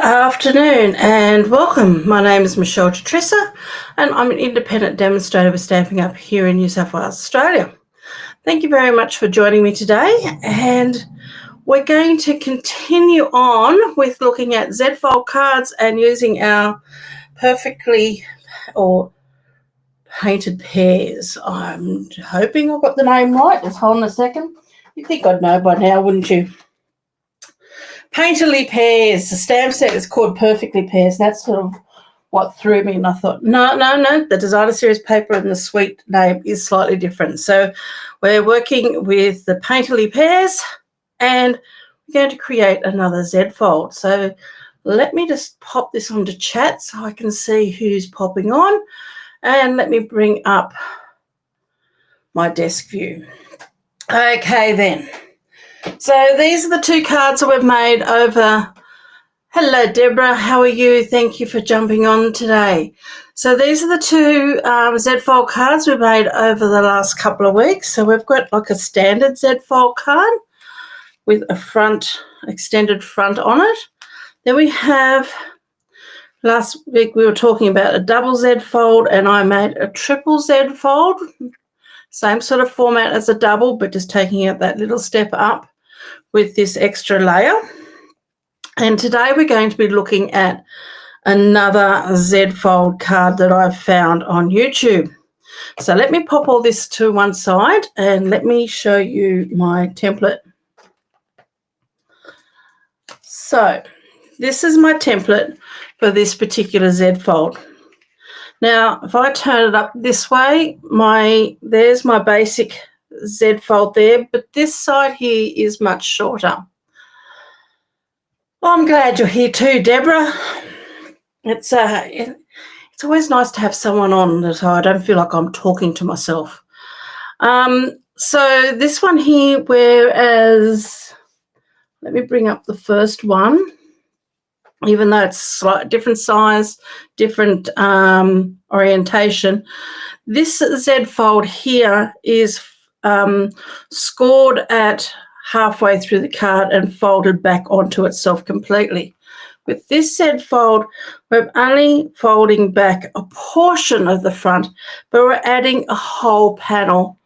afternoon and welcome. My name is Michele Jutrisa and I'm an independent demonstrator with Stampin Up here in New South Wales, Australia. Thank you very much for joining me today, and we're going to continue on with looking at Z-Fold cards and using our perfectly or painted pears. I'm hoping I've got the name right. Just hold on a second. You'd think I'd know by now, wouldn't you? Painterly Pears. The stamp set is called Perfectly Pears. That's sort of what threw me, and I thought, no. The designer series paper and the suite name is slightly different. So we're working with the Painterly Pears, and we're going to create another Z-Fold. So let me just pop this onto chat so I can see who's popping on, and let me bring up my desk view. Okay then. So these are the two cards that we've made over. Hello, Deborah. How are you? Thank you for jumping on today. So these are the two Z-Fold cards we've made over the last couple of weeks. So we've got like a standard Z-Fold card with a extended front on it. Then we have, last week we were talking about a double Z-Fold, and I made a triple Z-Fold. Same sort of format as a double, but just taking out that little step up with this extra layer. And today we're going to be looking at another Z-Fold card that I've found on YouTube. So let me pop all this to one side and let me show you my template. So this is my template for this particular Z-Fold. Now, if I turn it up this way, there's my basic Z-Fold there, but this side here is much shorter. Well, I'm glad you're here too, Deborah. It's always nice to have someone on so I don't feel like I'm talking to myself. So this one here, whereas, let me bring up the first one, even though it's slightly different size, different orientation, this Z-Fold here is scored at halfway through the card and folded back onto itself completely. With this Z-Fold, we're only folding back a portion of the front, but we're adding a whole panel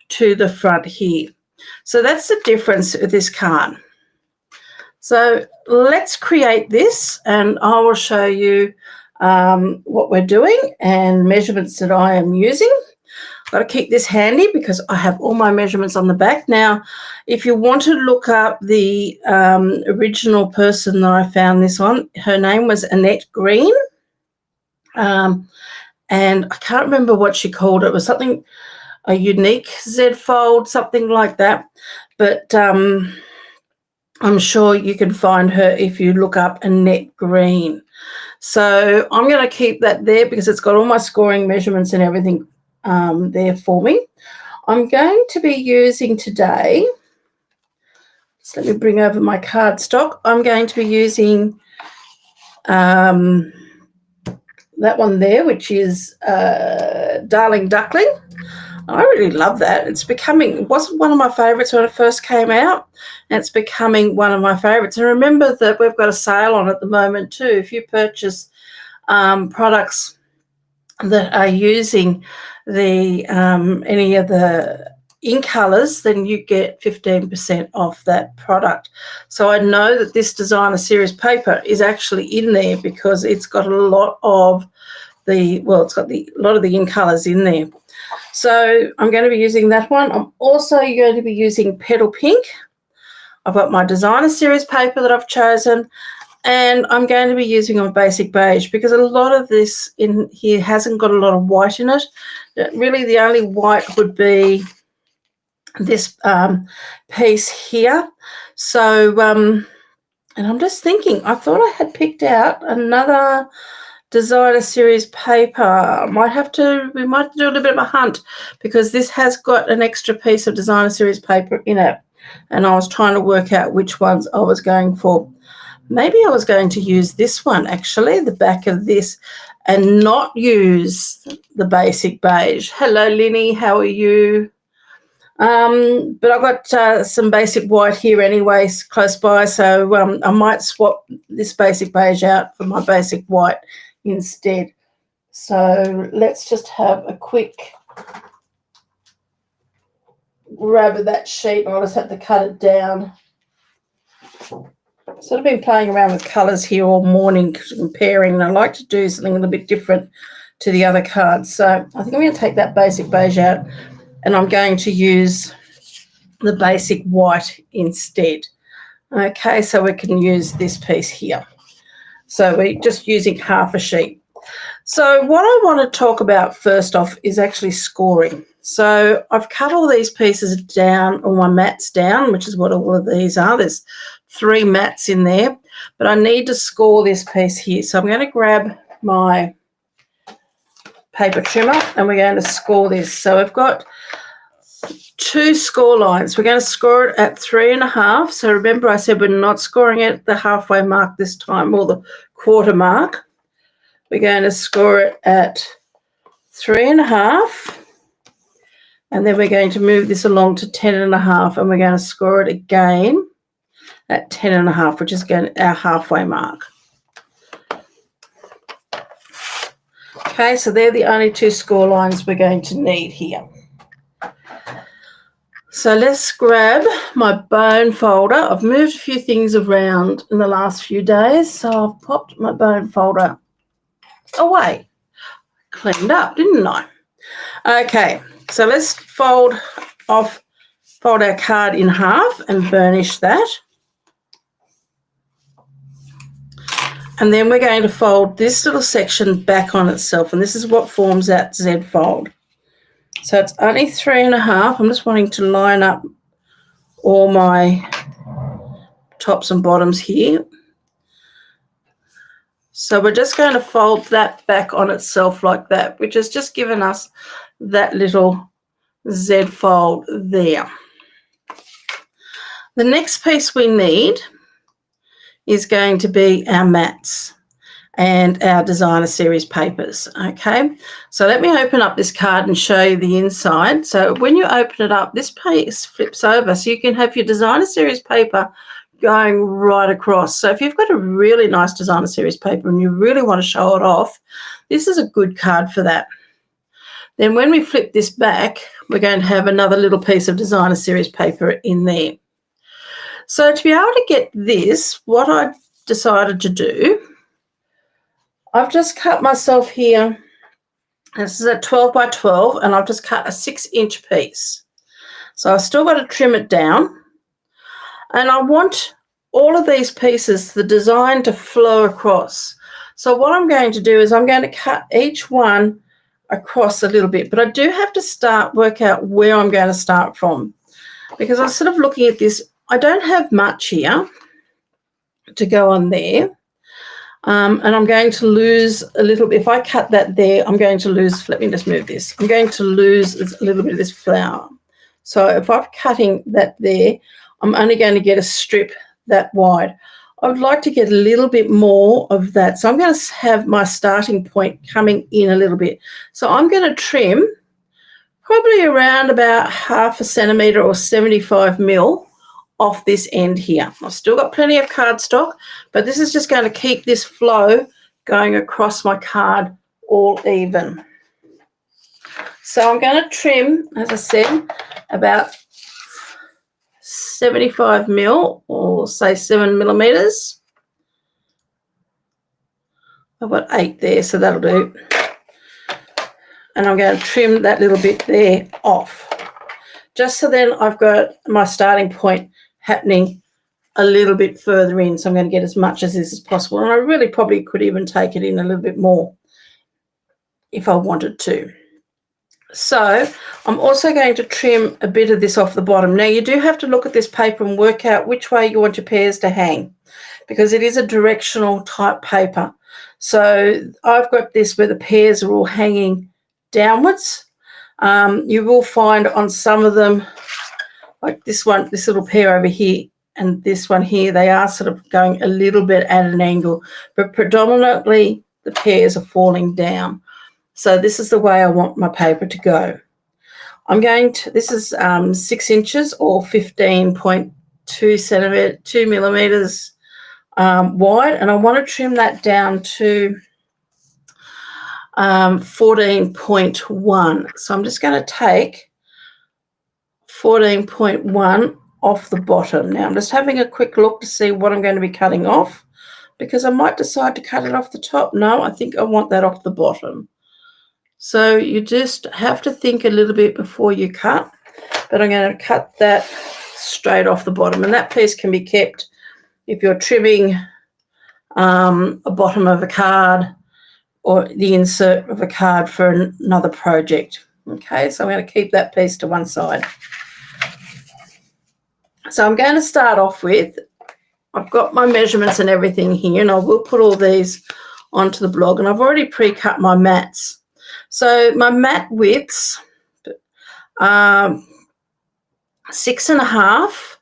to the front here. So that's the difference with this card. So let's create this, and I will show you what we're doing and measurements that I am using. I've got to keep this handy because I have all my measurements on the back. Now, if you want to look up the original person that I found this on, her name was Annette Green, and I can't remember what she called it. It was something, a unique Z-Fold, something like that, but I'm sure you can find her if you look up Annette Green. So I'm going to keep that there because it's got all my scoring measurements and everything there for me. I'm going to be using today, just let me bring over my cardstock. I'm going to be using that one there, which is Darling Duckling. I really love that. It wasn't one of my favourites when it first came out, and it's becoming one of my favourites. And remember that we've got a sale on at the moment too. If you purchase products that are using the any of the ink colours, then you get 15% off that product. So I know that this designer series paper is actually in there because it's got a lot of the ink colours in there. So I'm going to be using that one. I'm also going to be using Petal Pink. I've got my designer series paper that I've chosen, and I'm going to be using a basic beige because a lot of this in here hasn't got a lot of white in it. Really the only white would be this piece here. So, and I'm just thinking, I thought I had picked out another designer series paper. We might have to do a little bit of a hunt because this has got an extra piece of designer series paper in it, and I was trying to work out which ones I was going for. Maybe I was going to use this one, actually, the back of this, and not use the basic beige. Hello, Linny. How are you? But I've got some basic white here anyway, close by, so I might swap this basic beige out for my basic white instead. So let's just have a quick grab of that sheet. I'll just have to cut it down. Sort of been playing around with colours here all morning, comparing, and I like to do something a little bit different to the other cards. So I think I'm going to take that basic beige out, and I'm going to use the basic white instead. Okay, so we can use this piece here. So we're just using half a sheet. So what I want to talk about first off is actually scoring. So I've cut all these pieces down, all my mats down, which is what all of these are. There's 3 mats in there, but I need to score this piece here. So I'm going to grab my paper trimmer and we're going to score this. So I've got 2 score lines. We're going to score it at 3.5. So remember I said we're not scoring it at the halfway mark this time, or the quarter mark. We're going to score it at 3.5. And then we're going to move this along to 10.5, and we're going to score it again at 10.5, which is our halfway mark. Okay, so they're the only 2 score lines we're going to need here. So let's grab my bone folder. I've moved a few things around in the last few days, so I've popped my bone folder away. Cleaned up, didn't I? Okay, so let's fold our card in half and burnish that. And then we're going to fold this little section back on itself, and this is what forms that Z-fold. So it's only 3.5. I'm just wanting to line up all my tops and bottoms here. So we're just going to fold that back on itself like that, which has just given us that little Z-fold there. The next piece we need is going to be our mats and our designer series papers. Okay, so let me open up this card and show you the inside. So when you open it up, this piece flips over, so you can have your designer series paper going right across. So if you've got a really nice designer series paper and you really want to show it off, this is a good card for that. Then when we flip this back, we're going to have another little piece of designer series paper in there. So to be able to get this, what I decided to do, I've just cut myself here, this is a 12 by 12, and I've just cut a 6-inch piece. So I've still got to trim it down, and I want all of these pieces, the design, to flow across. So what I'm going to do is I'm going to cut each one across a little bit, but I do have to work out where I'm going to start from, because I'm sort of looking at this. I don't have much here to go on there, and I'm going to lose a little bit. If I cut that there, I'm going to lose, let me just move this, I'm going to lose a little bit of this flower. So if I'm cutting that there, I'm only going to get a strip that wide. I would like to get a little bit more of that. So I'm going to have my starting point coming in a little bit. So I'm going to trim probably around about 0.5 centimetre or 75 mil off this end here. I've still got plenty of cardstock, but this is just going to keep this flow going across my card all even. So I'm going to trim, as I said, about 75 mil, or say 7 millimeters. I've got 8 there, so that'll do. And I'm going to trim that little bit there off, just so then I've got my starting point happening a little bit further in. So I'm going to get as much as this as possible, and I really probably could even take it in a little bit more if I wanted to. So I'm also going to trim a bit of this off the bottom. Now you do have to look at this paper and work out which way you want your pears to hang, because it is a directional type paper. So I've got this where the pears are all hanging downwards. You will find on some of them, like this one, this little pear over here, and this one here, they are sort of going a little bit at an angle, but predominantly the pears are falling down. So this is the way I want my paper to go. I'm going to, this is 6 inches or 15.2 millimeters wide, and I want to trim that down to 14.1. So I'm just going to take 14.1 off the bottom. Now I'm just having a quick look to see what I'm going to be cutting off, because I might decide to cut it off the top. No, I think I want that off the bottom. So you just have to think a little bit before you cut, but I'm going to cut that straight off the bottom, and that piece can be kept if you're trimming a bottom of a card or the insert of a card for another project. Okay, so I'm going to keep that piece to one side. So I'm going to start off with, I've got my measurements and everything here, and I will put all these onto the blog, and I've already pre-cut my mats. So my mat widths, 6.5,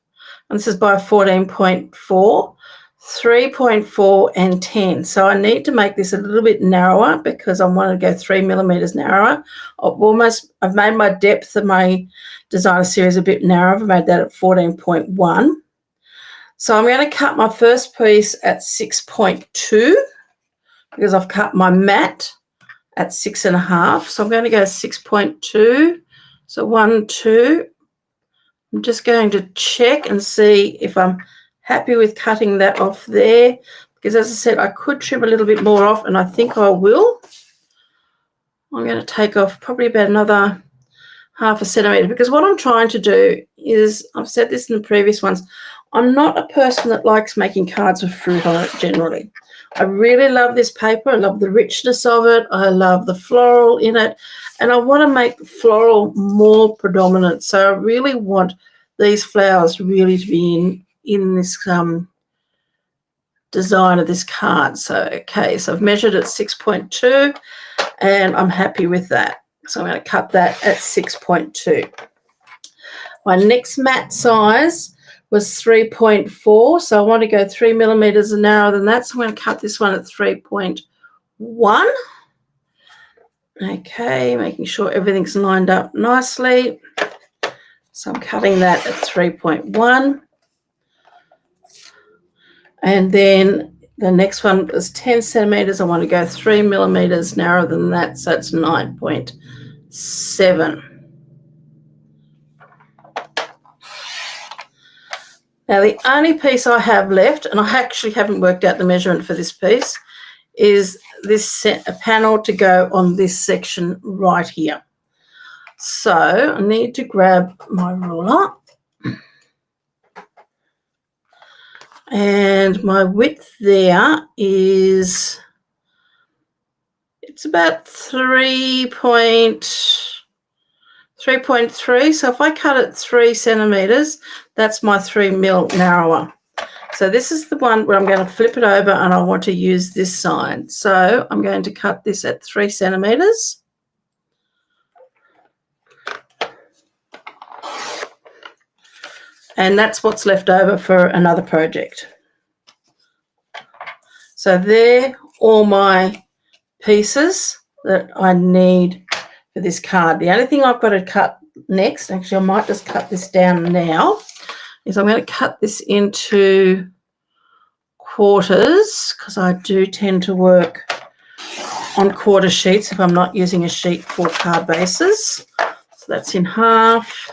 and this is by 14.4, 3.4 and 10. So I need to make this a little bit narrower because I want to go 3 millimeters narrower. I've made my depth of my designer series a bit narrower. I've made that at 14.1. So I'm going to cut my first piece at 6.2 because I've cut my mat at 6.5. So I'm going to go 6.2. So 1, 2. I'm just going to check and see if I'm happy with cutting that off there, because as I said, I could trim a little bit more off, and I think I will. I'm going to take off probably about another 0.5 centimetre, because what I'm trying to do is, I've said this in the previous ones, I'm not a person that likes making cards with fruit on it generally. I really love this paper. I love the richness of it. I love the floral in it, and I want to make the floral more predominant. So I really want these flowers really to be in this design of this card. So, okay, so I've measured at 6.2, and I'm happy with that. So I'm going to cut that at 6.2. My next mat size was 3.4, so I want to go 3 millimeters narrower than that, so I'm going to cut this one at 3.1. Okay, making sure everything's lined up nicely. So I'm cutting that at 3.1. And then the next one is 10 centimeters. I want to go 3 millimeters narrower than that, so it's 9.7. Now, the only piece I have left, and I actually haven't worked out the measurement for this piece, is this a panel to go on this section right here. So I need to grab my ruler. And my width there is, it's about 3.3. So if I cut it 3 centimeters, that's my 3 mil narrower. So this is the one where I'm going to flip it over, and I want to use this side. So I'm going to cut this at 3 centimeters. And that's what's left over for another project. So they're all my pieces that I need for this card. The only thing I've got to cut next, actually I might just cut this down now, is I'm going to cut this into quarters, because I do tend to work on quarter sheets if I'm not using a sheet for card bases. So that's in half.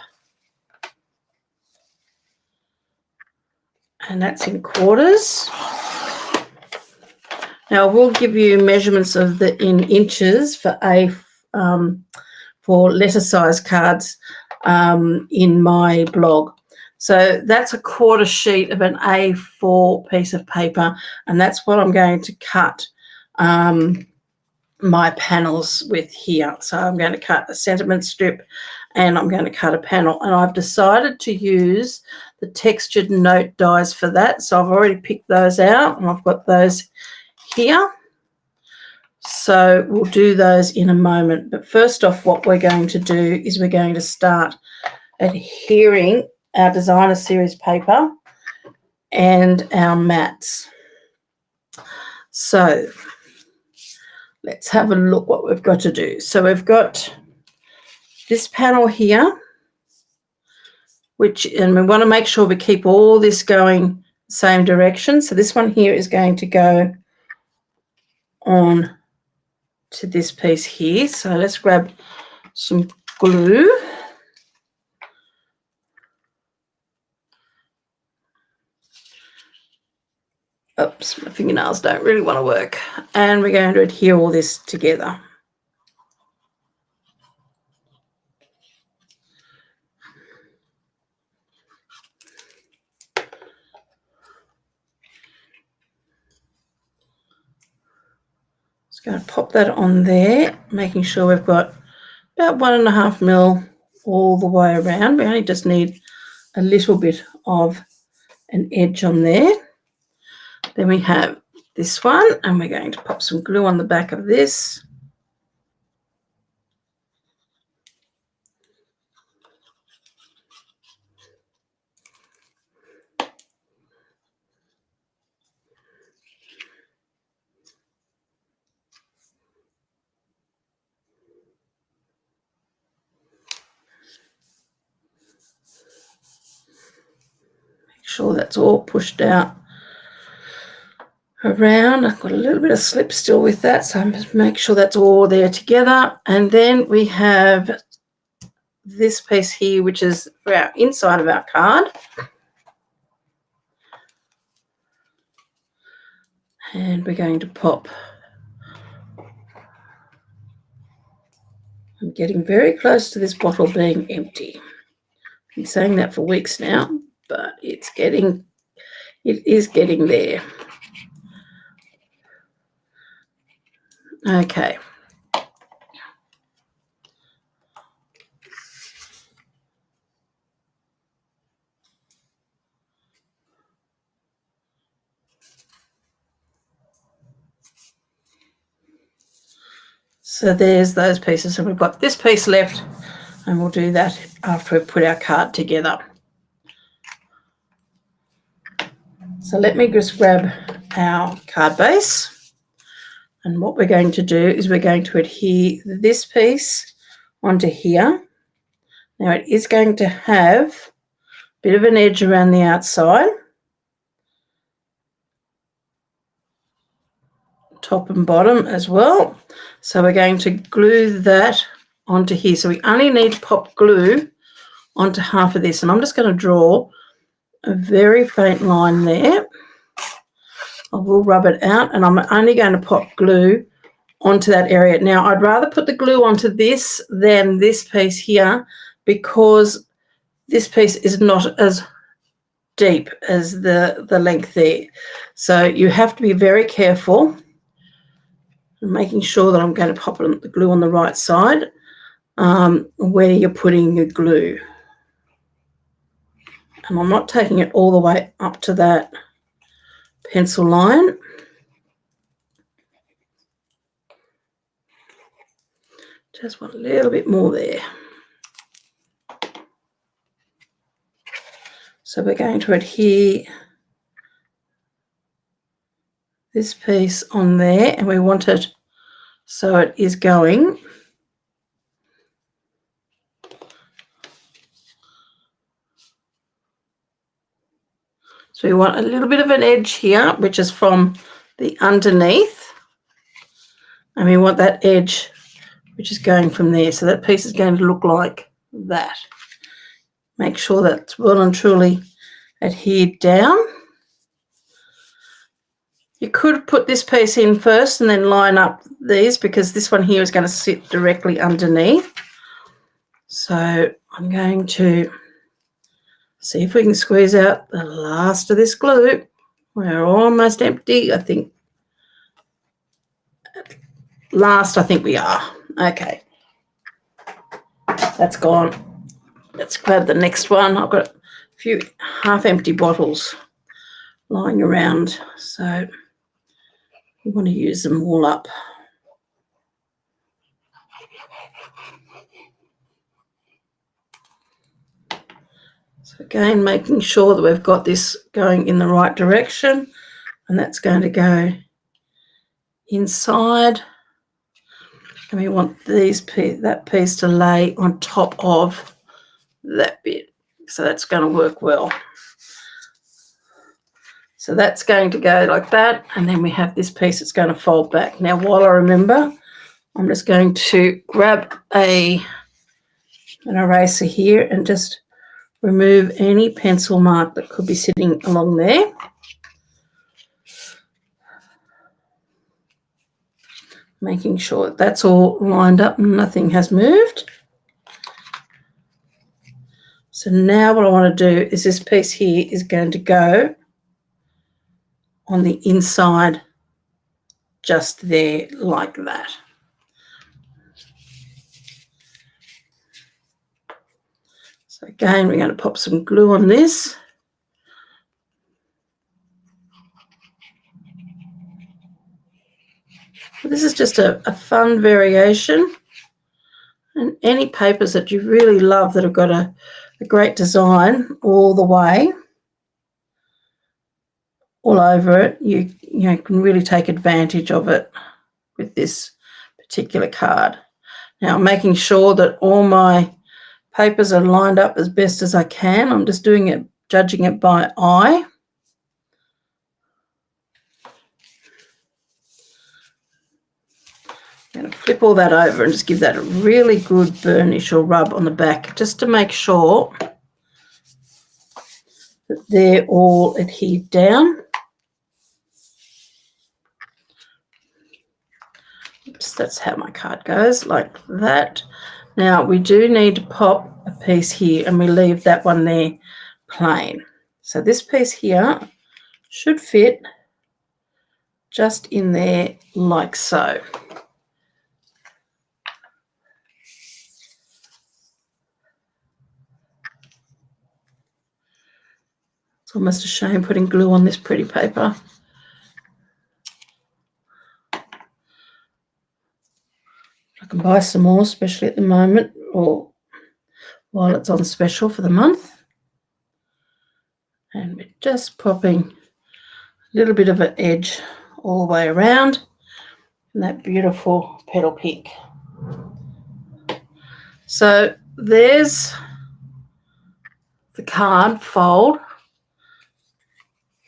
And that's in quarters. Now I will give you measurements of the in inches for for letter size cards in my blog. So that's a quarter sheet of an A4 piece of paper, and that's what I'm going to cut my panels with here. So I'm going to cut a sentiment strip, and I'm going to cut a panel, and I've decided to use the textured note dies for that. So I've already picked those out, and I've got those here. So we'll do those in a moment. But first off, what we're going to do is we're going to start adhering our designer series paper and our mats. So let's have a look what we've got to do. So we've got this panel here, and we want to make sure we keep all this going the same direction. So this one here is going to go on to this piece here. So let's grab some glue. Oops, my fingernails don't really want to work. And we're going to adhere all this together. Just going to pop that on there, making sure we've got about 1.5 mil all the way around. We only just need a little bit of an edge on there. Then we have this one, and we're going to pop some glue on the back of this. Make sure that's all pushed out around. I've got a little bit of slip still with that, so I'm just make sure that's all there together. And then we have this piece here, which is for our inside of our card. And we're going to pop. I'm getting very close to this bottle being empty. I've been saying that for weeks now, but it is getting there. Okay. So there's those pieces. So we've got this piece left, and we'll do that after we put our card together. So let me just grab our card base. And what we're going to do is we're going to adhere this piece onto here. Now it is going to have a bit of an edge around the outside, top and bottom as well. So we're going to glue that onto here. So we only need to pop glue onto half of this. And I'm just going to draw a very faint line there. I will rub it out, and I'm only going to pop glue onto that area. Now, I'd rather put the glue onto this than this piece here, because this piece is not as deep as the length there. So you have to be very careful, making sure that I'm going to pop the glue on the right side where you're putting your glue. And I'm not taking it all the way up to that pencil line. Just want a little bit more there. So we're going to adhere this piece on there, and we want it so it is going so we want a little bit of an edge here, which is from the underneath, and we want that edge which is going from there. So that piece is going to look like that. Make sure that's well and truly adhered down. You could put this piece in first and then line up these, because this one here is going to sit directly underneath. So I'm going to see if we can squeeze out the last of this glue. We're almost empty, I think. At last, I think we are. Okay. That's gone. Let's grab the next one. I've got a few half-empty bottles lying around, so we want to use them all up. So again, making sure that we've got this going in the right direction, and that's going to go inside. And we want that piece to lay on top of that bit. So that's going to work well. So that's going to go like that. And then we have this piece that's going to fold back. Now, while I remember, I'm just going to grab an eraser here and just remove any pencil mark that could be sitting along there. Making sure that's all lined up and nothing has moved. So now what I want to do is this piece here is going to go on the inside just there like that. So again, we're going to pop some glue on this. This is just a fun variation. And any papers that you really love that have got a great design all the way, all over it, you can really take advantage of it with this particular card. Now, I'm making sure that all my papers are lined up as best as I can. I'm just judging it by eye. I'm going to flip all that over and just give that a really good burnish or rub on the back just to make sure that they're all adhered down. Oops, that's how my card goes, like that. Now, we do need to pop a piece here and we leave that one there plain. So this piece here should fit just in there like so. It's almost a shame putting glue on this pretty paper. I can buy some more, especially at the moment, or while it's on special for the month. And we're just popping a little bit of an edge all the way around and that beautiful petal pink. So there's the card fold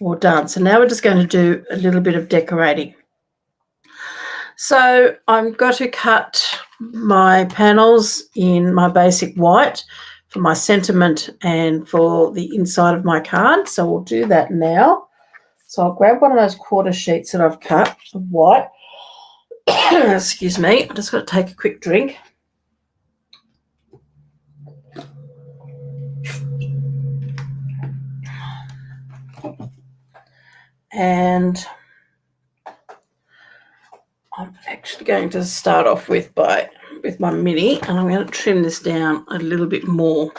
all done. So now we're just going to do a little bit of decorating. So I've got to cut my panels in my basic white for my sentiment and for the inside of my card. So we'll do that now. So I'll grab one of those quarter sheets that I've cut of white. Excuse me, I just got to take a quick drink. And I'm actually going to start off with my mini, and I'm going to trim this down a little bit more.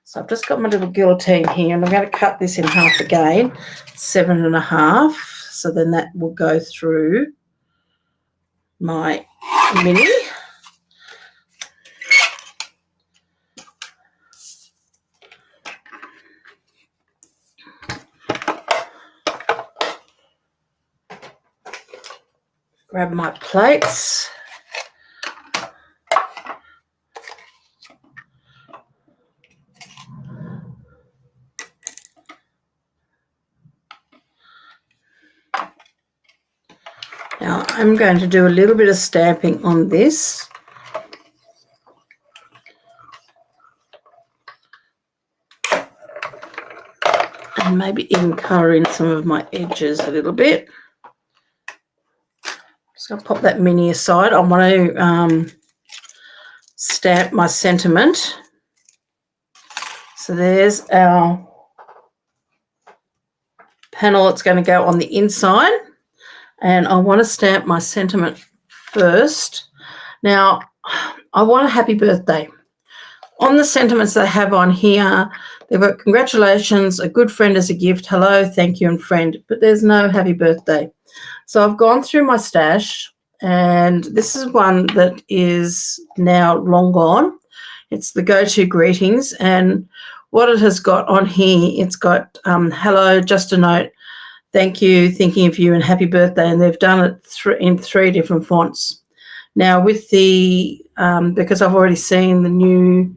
So I've just got my little guillotine here, and I'm going to cut this in half again, 7.5. So then that will go through my mini. Grab my plates. Now I'm going to do a little bit of stamping on this. And maybe even colour in some of my edges a little bit. So I'll pop that mini aside. I want to stamp my sentiment. So there's our panel that's going to go on the inside. And I want to stamp my sentiment first. Now, I want a happy birthday. On the sentiments they have on here, they've got congratulations, a good friend as a gift, hello, thank you, and friend. But there's no happy birthday. So I've gone through my stash, and this is one that is now long gone. It's the go-to greetings, and what it has got on here, it's got hello, just a note, thank you, thinking of you, and happy birthday, and they've done it in 3 different fonts. Now with the, because I've already seen the new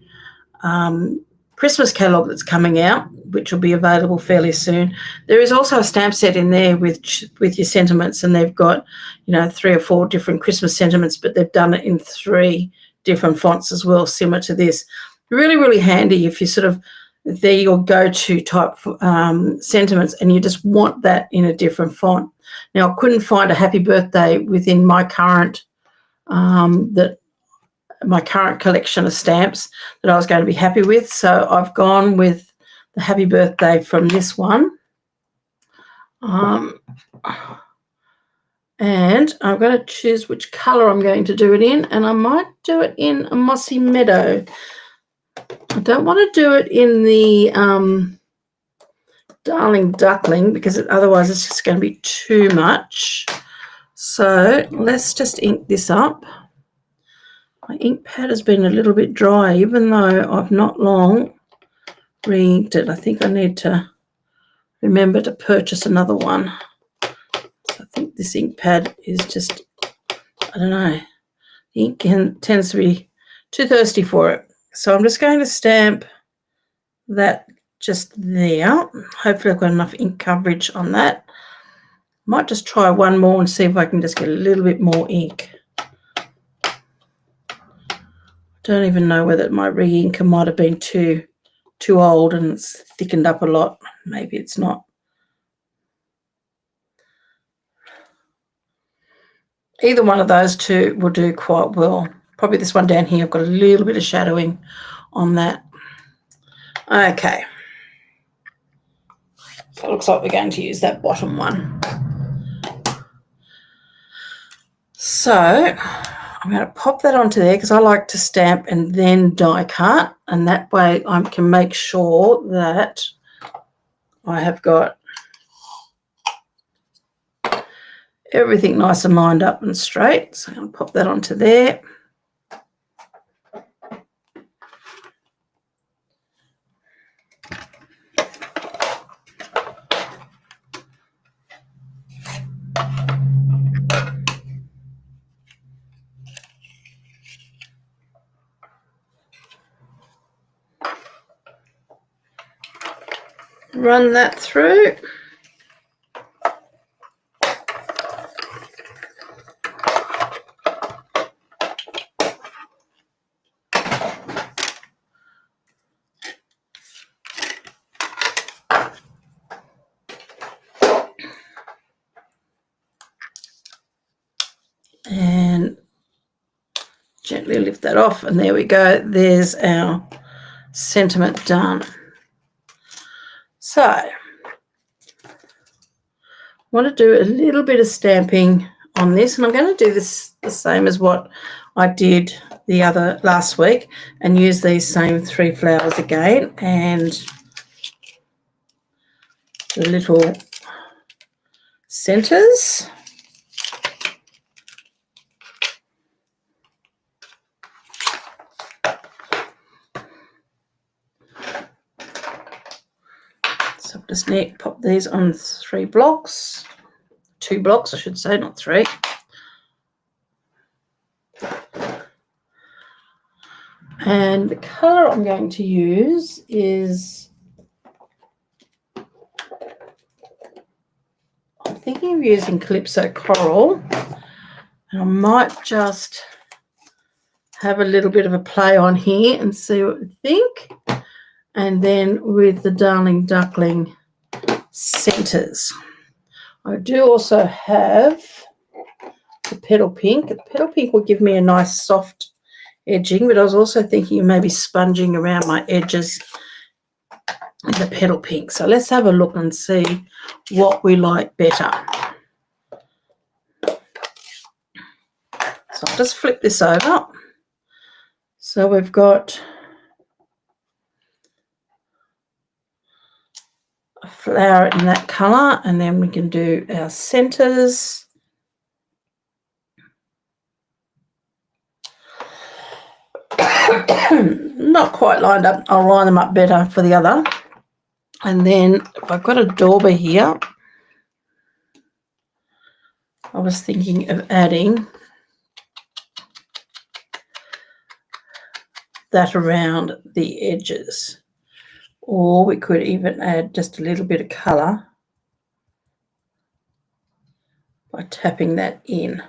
Christmas catalogue that's coming out, which will be available fairly soon, there is also a stamp set in there with your sentiments, and they've got, 3 or 4 different Christmas sentiments, but they've done it in 3 different fonts as well, similar to this. Really, really handy if you sort of, they're your go-to type sentiments and you just want that in a different font. Now, I couldn't find a happy birthday within my current my current collection of stamps that I was going to be happy with, so I've gone with the happy birthday from this one. And I'm going to choose which colour I'm going to do it in, and I might do it in a mossy meadow. I don't want to do it in the Darling Duckling because otherwise it's just going to be too much. So let's just ink this up. My ink pad has been a little bit dry, even though I've not long re-inked it. I think I need to remember to purchase another one. So I think this ink pad is just, I don't know, the ink tends to be too thirsty for it. So I'm just going to stamp that just there. Hopefully I've got enough ink coverage on that. Might just try one more and see if I can just get a little bit more ink. Don't even know whether my re-inker might have been too old and it's thickened up a lot. Maybe it's not. Either one of those two will do quite well. Probably this one down here, I've got a little bit of shadowing on that. Okay. So it looks like we're going to use that bottom one. So I'm going to pop that onto there because I like to stamp and then die cut, and that way I can make sure that I have got everything nice and lined up and straight. So I'm going to pop that onto there. Run that through. And gently lift that off, and there we go. There's our sentiment done. So I want to do a little bit of stamping on this, and I'm going to do this the same as what I did the last week and use these same 3 flowers again and the little centers. So just need to pop these on 3 blocks, 2 blocks I should say, not 3. And the colour I'm going to use is, I'm thinking of using Calypso Coral, and I might just have a little bit of a play on here and see what we think. And then with the Darling Duckling centres. I do also have the Petal Pink. The Petal Pink will give me a nice soft edging, but I was also thinking of maybe sponging around my edges in the Petal Pink. So let's have a look and see what we like better. So I'll just flip this over. So we've got a flower in that colour, and then we can do our centres. Not quite lined up. I'll line them up better for the other. And then if I've got a dauber here, I was thinking of adding that around the edges. Or we could even add just a little bit of colour by tapping that in.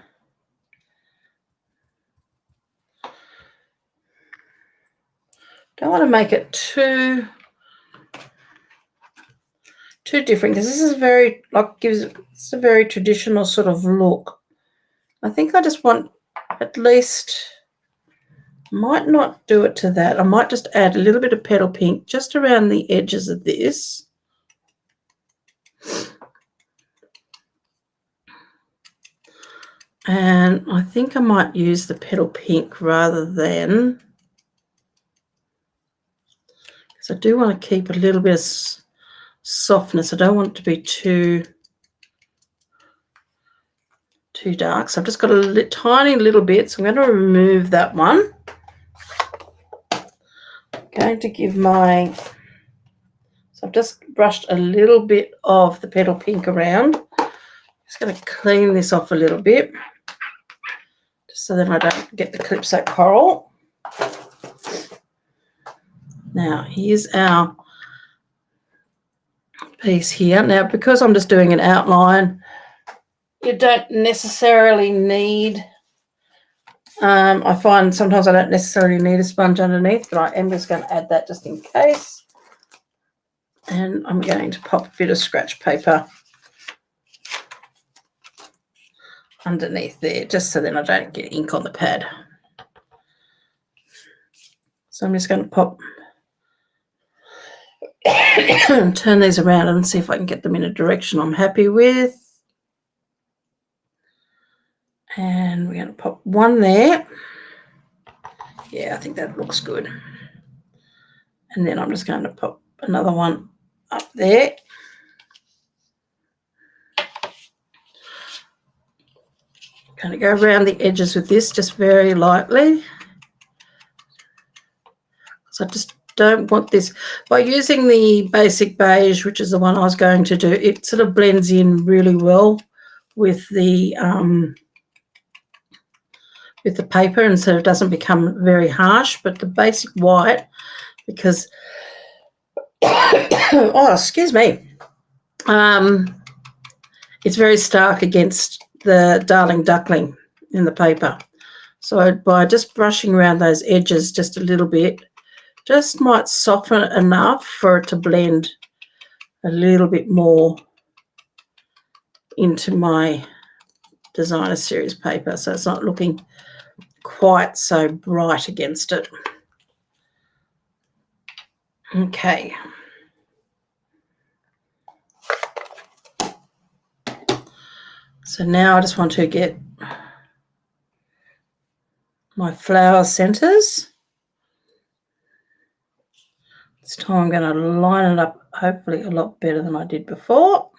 Don't want to make it too different, because this is very, like, it's a very traditional sort of look. I think I just want at least, might not do it to that. I might just add a little bit of petal pink just around the edges of this. And I think I might use the petal pink rather than, because I do want to keep a little bit of softness. I don't want it to be too dark. So I've just got a tiny little bit. So I'm going to remove that one. I'm going to give so I've just brushed a little bit of the petal pink around. Just going to clean this off a little bit, just so that I don't get the Calypso coral. Now here's our piece here. Now, because I'm just doing an outline, you don't necessarily need, I find sometimes I don't necessarily need a sponge underneath, but I am just going to add that just in case. And I'm going to pop a bit of scratch paper underneath there, just so then I don't get ink on the pad. So I'm just going to pop turn these around and see if I can get them in a direction I'm happy with. And we're going to pop one there. Yeah, I think that looks good. And then I'm just going to pop another one up there. I'm going to go around the edges with this just very lightly. So I just don't want this. By using the basic beige, which is the one I was going to do, it sort of blends in really well with the paper, and so it doesn't become very harsh. But the basic white, because oh, excuse me, it's very stark against the Darling Duckling in the paper. So by just brushing around those edges just a little bit, just might soften it enough for it to blend a little bit more into my designer series paper, so it's not looking quite so bright against it. Okay. So now I just want to get my flower centers. This time I'm going to line it up hopefully a lot better than I did before.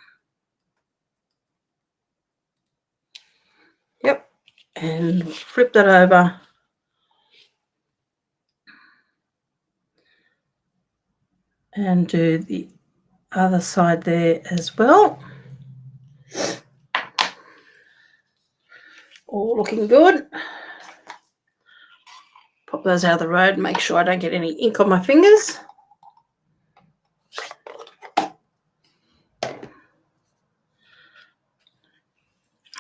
Yep, and flip that over. And do the other side there as well. All looking good. Pop those out of the road, make sure I don't get any ink on my fingers.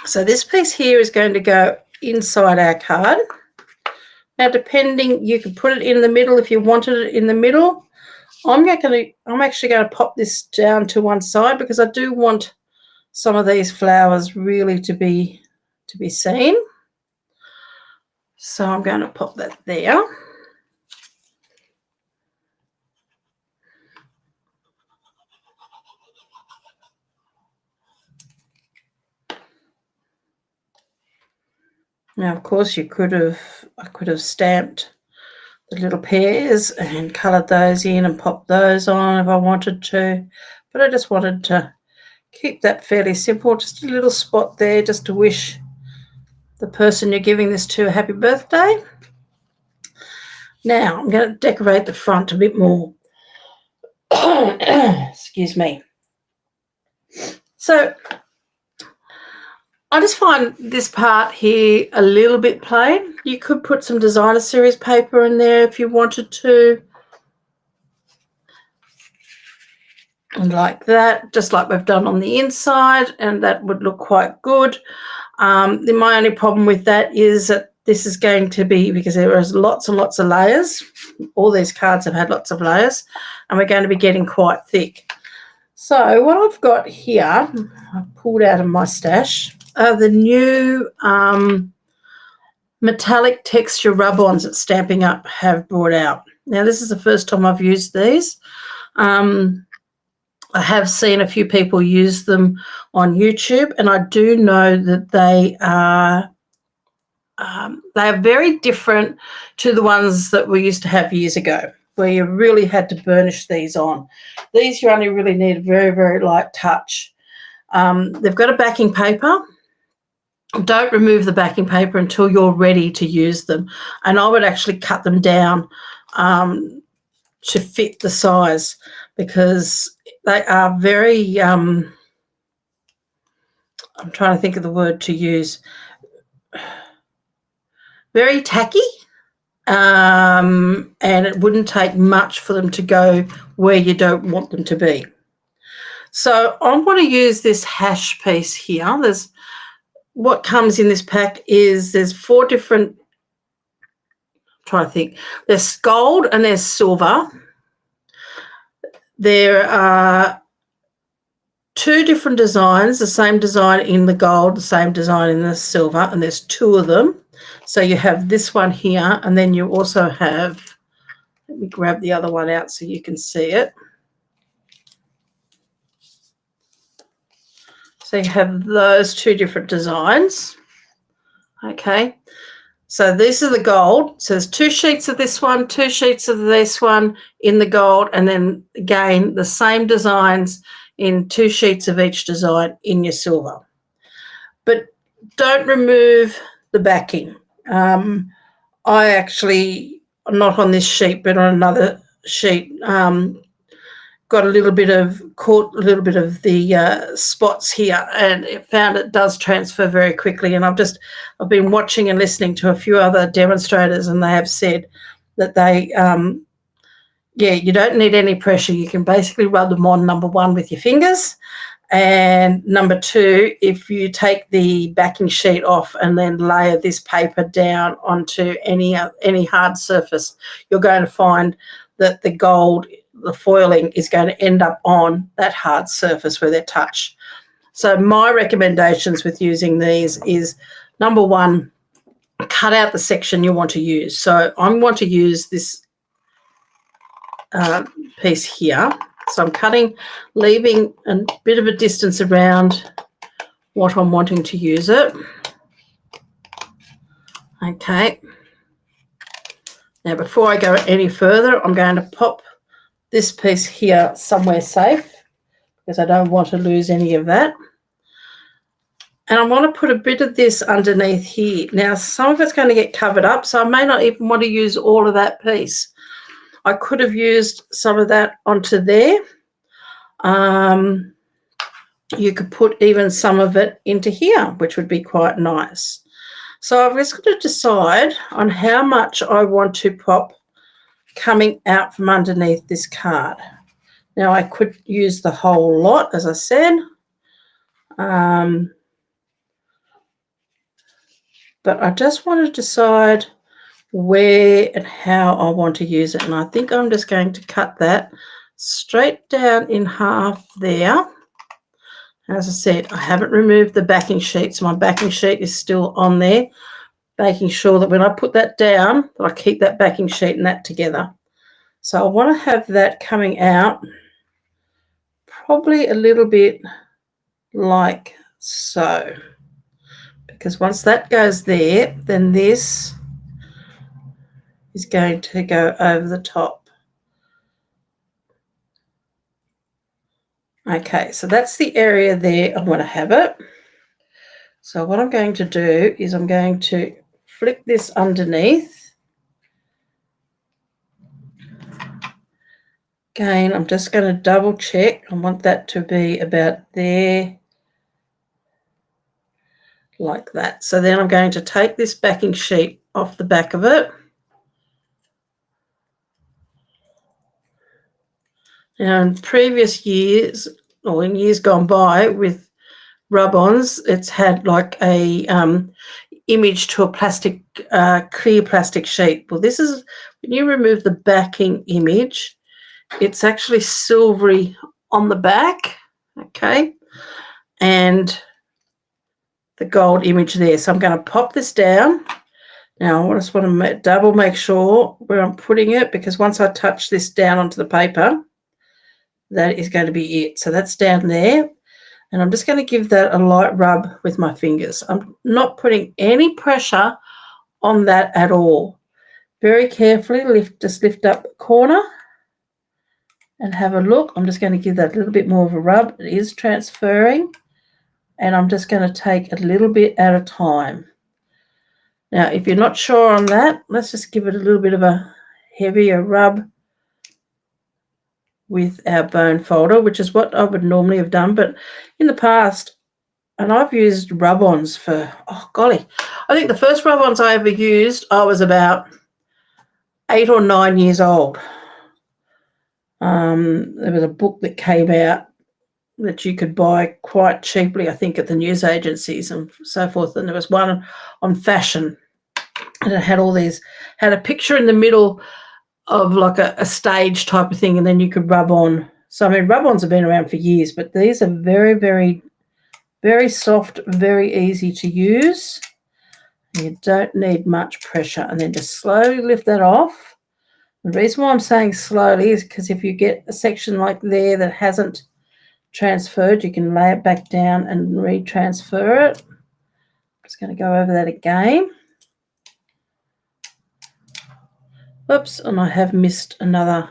So this piece here is going to go inside our card. Now, depending, you could put it in the middle if you wanted it in the middle. I'm actually going to pop this down to one side because I do want some of these flowers really to be seen. So I'm going to pop that there. Now, of course, I could have stamped the little pears and coloured those in and popped those on if I wanted to, but I just wanted to keep that fairly simple. Just a little spot there just to wish the person you're giving this to a happy birthday. Now I'm going to decorate the front a bit more. Excuse me. So I just find this part here a little bit plain. You could put some designer series paper in there if you wanted to. And like that, just like we've done on the inside, and that would look quite good. My only problem with that is that this is going to be, because there is lots and lots of layers. All these cards have had lots of layers, and we're going to be getting quite thick. So what I've got here, I've pulled out of my stash, are the new metallic texture rub-ons that Stampin' Up have brought out. Now, this is the first time I've used these. I have seen a few people use them on YouTube, and I do know that they are very different to the ones that we used to have years ago, where you really had to burnish these on. These you only really need a very, very light touch. They've got a backing paper. Don't remove the backing paper until you're ready to use them, and I would actually cut them down to fit the size, because they are very, I'm trying to think of the word to use, very tacky, and it wouldn't take much for them to go where you don't want them to be. So I want to use this hash piece here. What comes in this pack is there's 4 different, I'm trying to think, there's gold and there's silver. There are 2 different designs, the same design in the gold, the same design in the silver, and there's 2 of them. So you have this one here, and then you also have, let me grab the other one out so you can see it. So you have those 2 different designs. Okay. So these are the gold. So there's 2 sheets of this one, 2 sheets of this one in the gold, and then again the same designs in 2 sheets of each design in your silver. But don't remove the backing. I actually, not on this sheet, but on another sheet, got caught a little bit of the spots here, and found it does transfer very quickly. And I've been watching and listening to a few other demonstrators, and they have said that they, you don't need any pressure. You can basically rub them on, number one, with your fingers, and number 2, if you take the backing sheet off and then layer this paper down onto any hard surface, you're going to find that the gold, the foiling, is going to end up on that hard surface where they touch. So my recommendations with using these is, number 1, cut out the section you want to use. So I want to use this piece here. So I'm cutting, leaving a bit of a distance around what I'm wanting to use it. Okay. Now, before I go any further, I'm going to pop this piece here somewhere safe, because I don't want to lose any of that. And I want to put a bit of this underneath here. Now, some of it's going to get covered up, so I may not even want to use all of that piece. I could have used some of that onto there. You could put even some of it into here, which would be quite nice. So I've just got to decide on how much I want to pop coming out from underneath this card. Now, I could use the whole lot, as I said. But I just want to decide where and how I want to use it. And I think I'm just going to cut that straight down in half there. As I said, I haven't removed the backing sheet, so my backing sheet is still on there, making sure that when I put that down, that I keep that backing sheet and that together. So I want to have that coming out probably a little bit like so, because once that goes there, then this is going to go over the top. Okay, so that's the area there I want to have it. So what I'm going to do is I'm going to flick this underneath. Again, I'm just going to double check. I want that to be about there, like that. So then I'm going to take this backing sheet off the back of it. Now, in previous years, or in years gone by with rub-ons, it's had like a image to a plastic, clear plastic sheet. Well, this is, when you remove the backing image, it's actually silvery on the back, okay, and the gold image there. So I'm going to pop this down. Now, I just want to double make sure where I'm putting it, because once I touch this down onto the paper, that is going to be it. So that's down there. And I'm just going to give that a light rub with my fingers. I'm not putting any pressure on that at all. Very carefully just lift up the corner and have a look. I'm just going to give that a little bit more of a rub. It is transferring. And I'm just going to take a little bit at a time. Now, if you're not sure on that, let's just give it a little bit of a heavier rub with our bone folder, which is what I would normally have done. But in the past, and I've used rub-ons for, oh, golly, I think the first rub-ons I ever used, I was about 8 or 9 years old. There was a book that came out that you could buy quite cheaply, I think, at the news agencies and so forth. And there was one on fashion, and it had all these, had a picture in the middle of like a stage type of thing, and then you could rub on. So, I mean, rub-ons have been around for years, but these are very, very, very soft, very easy to use. You don't need much pressure. And then just slowly lift that off. The reason why I'm saying slowly is because if you get a section like there that hasn't transferred, you can lay it back down and retransfer it. I'm just going to go over that again. Oops, and I have missed another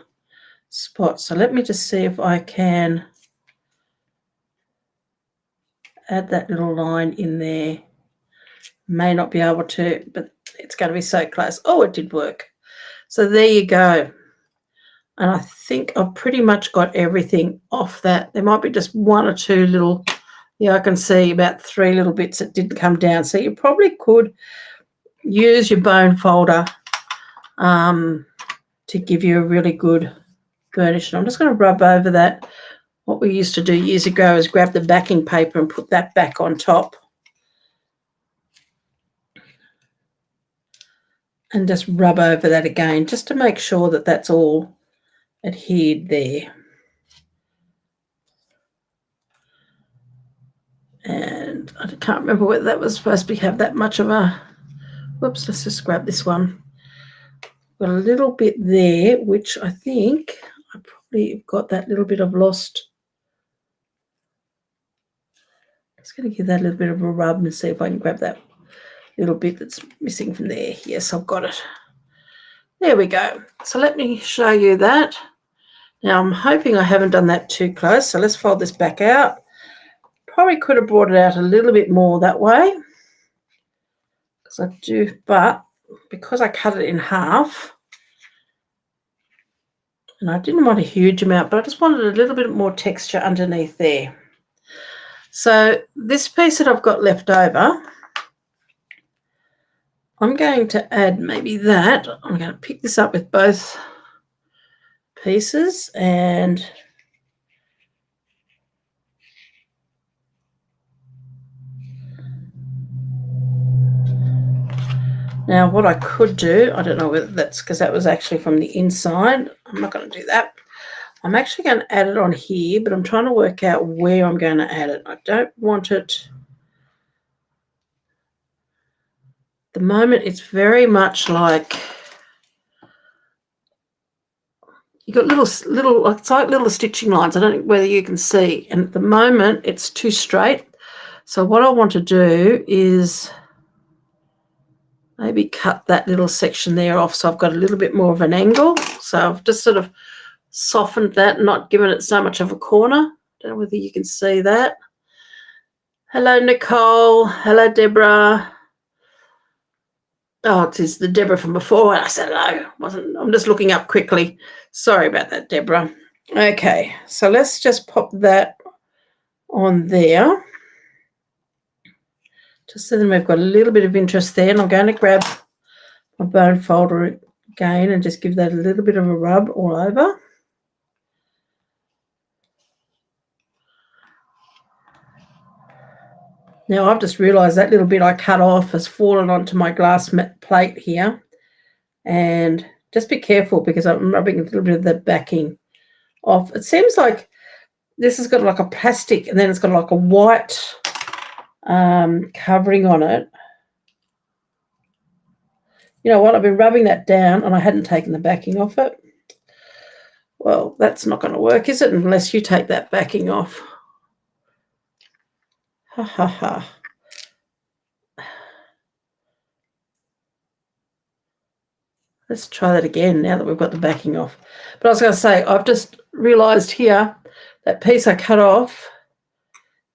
spot. So let me just see if I can add that little line in there. May not be able to, but it's going to be so close. Oh, it did work. So there you go. And I think I've pretty much got everything off that. There might be just one or two little, yeah, I can see about 3 little bits that didn't come down. So you probably could use your bone folder to give you a really good burnish. And I'm just going to rub over that. What we used to do years ago is grab the backing paper and put that back on top. And just rub over that again, just to make sure that that's all adhered there. And I can't remember whether that was supposed to have that much of a, whoops, let's just grab this one. Got a little bit there, which I think I probably have got that little bit of lost. Just going to give that a little bit of a rub and see if I can grab that little bit that's missing from there. Yes, I've got it. There we go. So let me show you that. Now, I'm hoping I haven't done that too close, so let's fold this back out. Probably could have brought it out a little bit more that way, because I do, but because I cut it in half, and I didn't want a huge amount, but I just wanted a little bit more texture underneath there. So this piece that I've got left over, I'm going to add maybe that. I'm going to pick this up with both pieces and now what I could do, I don't know whether that's because that was actually from the inside. I'm not going to do that. I'm actually going to add it on here, but I'm trying to work out where I'm going to add it. I don't want it. At the moment, it's very much like you've got little, it's like little stitching lines. I don't know whether you can see. And at the moment, it's too straight. So what I want to do is maybe cut that little section there off so I've got a little bit more of an angle. So I've just sort of softened that, not given it so much of a corner. Don't know whether you can see that. Hello, Nicole. Hello, Deborah. Oh, it is the Deborah from before. I said hello. I'm just looking up quickly. Sorry about that, Deborah. Okay, so let's just pop that on there. Just so then we've got a little bit of interest there, and I'm going to grab my bone folder again and just give that a little bit of a rub all over. Now I've just realised that little bit I cut off has fallen onto my glass plate here, and just be careful because I'm rubbing a little bit of the backing off. It seems like this has got like a plastic and then it's got like a white covering on it. You know what, I've been rubbing that down and I hadn't taken the backing off it. Well, that's not going to work, is it, unless you take that backing off. Ha ha ha. Let's try that again now that we've got the backing off. But I was going to say, I've just realised here, that piece I cut off,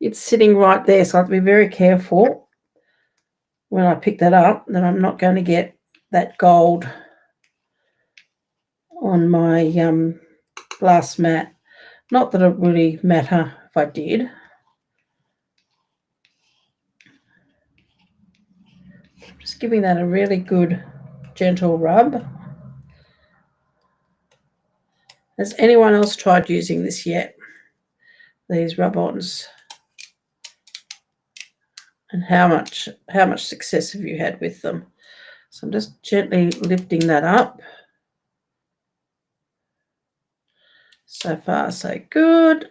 it's sitting right there, so I have to be very careful when I pick that up that I'm not going to get that gold on my glass mat. Not that it would really matter if I did. Just giving that a really good gentle rub. Has anyone else tried using this yet? These rub-ons? And how much success have you had with them? So I'm just gently lifting that up. So far, so good.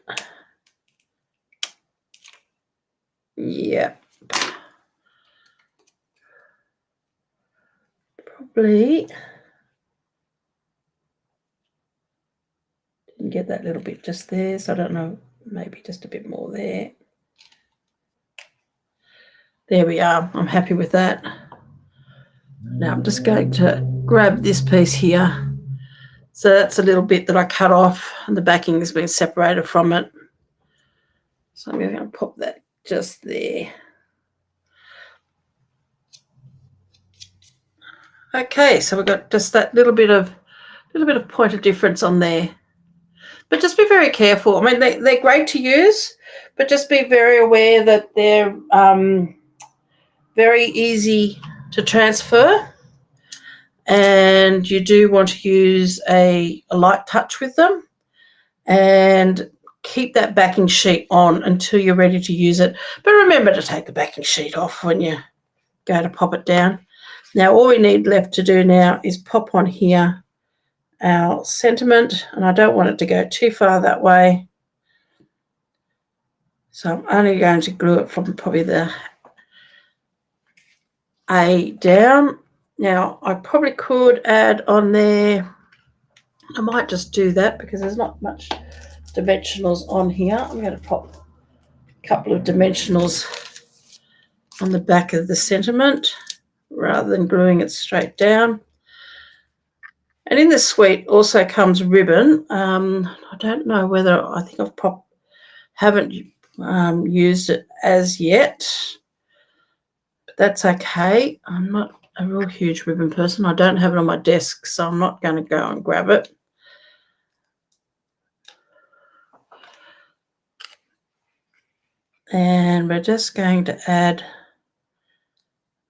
Yep. Probably didn't get that little bit just there, so I don't know, maybe just a bit more there. There we are. I'm happy with that. Now I'm just going to grab this piece here. So that's a little bit that I cut off and the backing has been separated from it. So I'm going to pop that just there. Okay, so we've got just that little bit of point of difference on there. But just be very careful. I mean, they're great to use, but just be very aware that they're very easy to transfer. And you do want to use a light touch with them and keep that backing sheet on until you're ready to use it. But remember to take the backing sheet off when you go to pop it down. Now all we need left to do now is pop on here our sentiment, and I don't want it to go too far that way. So I'm only going to glue it from probably the A down. Now I probably could add on there, I might just do that because there's not much dimensionals on here. I'm going to pop a couple of dimensionals on the back of the sentiment rather than gluing it straight down. And in this suite also comes ribbon. I don't know whether, I think haven't used it as yet, but that's okay. I'm not a real huge ribbon person. I don't have it on my desk, so I'm not going to go and grab it. And we're just going to add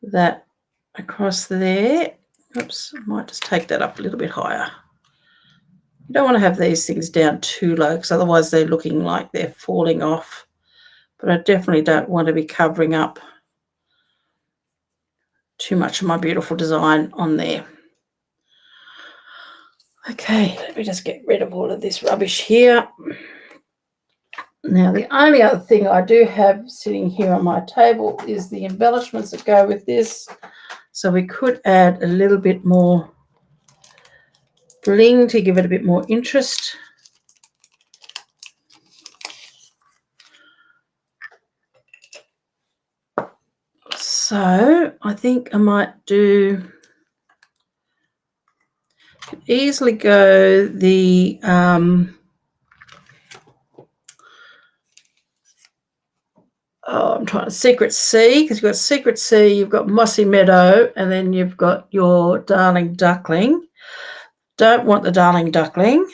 that across there. Oops, I might just take that up a little bit higher. You don't want to have these things down too low because otherwise they're looking like they're falling off. But I definitely don't want to be covering up too much of my beautiful design on there. Okay, let me just get rid of all of this rubbish here. Now, the only other thing I do have sitting here on my table is the embellishments that go with this. So we could add a little bit more bling to give it a bit more interest. So I think I might easily go the I'm trying to Secret Sea, because you've got Secret Sea, you've got Mossy Meadow, and then you've got your Darling Duckling. Don't want the Darling Duckling.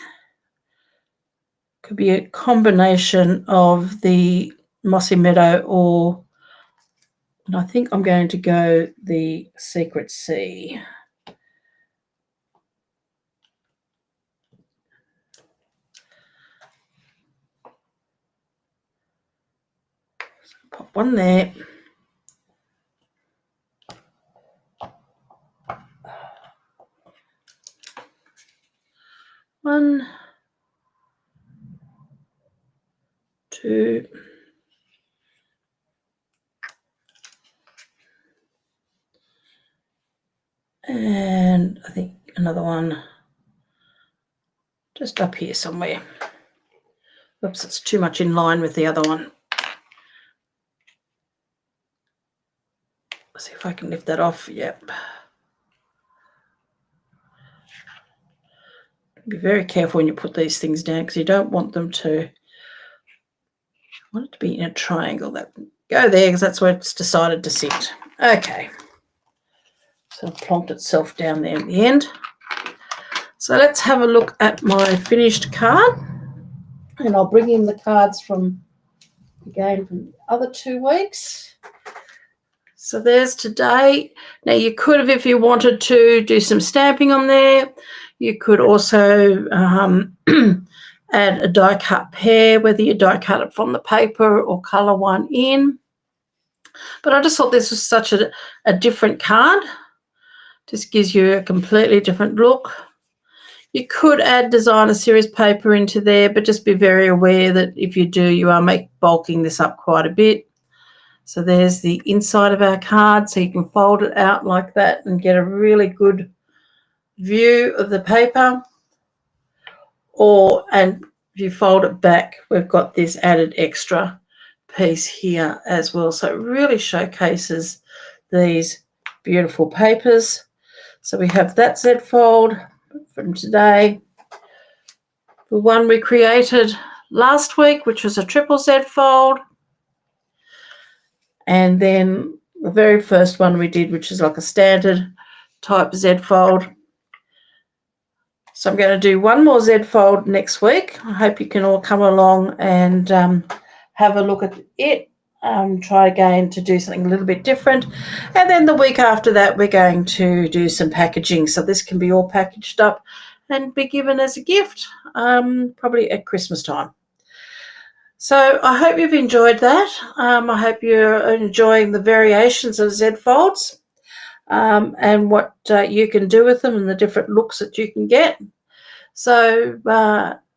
Could be a combination of the Mossy Meadow and I think I'm going to go the Secret Sea. Pop one there. One, two, and I think another one just up here somewhere. Oops, it's too much in line with the other one. Let's see if I can lift that off. Yep. Be very careful when you put these things down because you don't want them to, you want it to be in a triangle. That go there because that's where it's decided to sit. Okay. So it plonked itself down there in the end. So let's have a look at my finished card. And I'll bring in the cards from the other 2 weeks. So there's today. Now you could have, if you wanted to, do some stamping on there. You could also add a die cut pear, whether you die cut it from the paper or colour one in. But I just thought this was such a different card. Just gives you a completely different look. You could add designer series paper into there, but just be very aware that if you do, you are bulking this up quite a bit. So there's the inside of our card, so you can fold it out like that and get a really good view of the paper. And if you fold it back, we've got this added extra piece here as well. So it really showcases these beautiful papers. So we have that Z-Fold from today. The one we created last week, which was a triple Z-Fold. And then the very first one we did, which is like a standard type Z-Fold. So I'm going to do one more Z-Fold next week. I hope you can all come along and have a look at it. Try again to do something a little bit different. And then the week after that, we're going to do some packaging. So this can be all packaged up and be given as a gift, probably at Christmas time. So I hope you've enjoyed that. I hope you're enjoying the variations of Z-Folds and what you can do with them and the different looks that you can get. So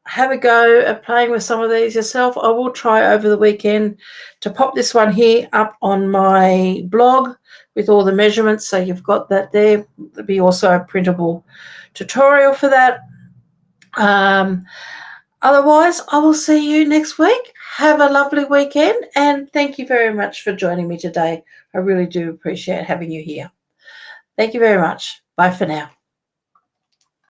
have a go at playing with some of these yourself. I will try over the weekend to pop this one here up on my blog with all the measurements, so you've got that there. There'll be also a printable tutorial for that. Otherwise, I will see you next week. Have a lovely weekend, and thank you very much for joining me today. I really do appreciate having you here. Thank you very much. Bye for now.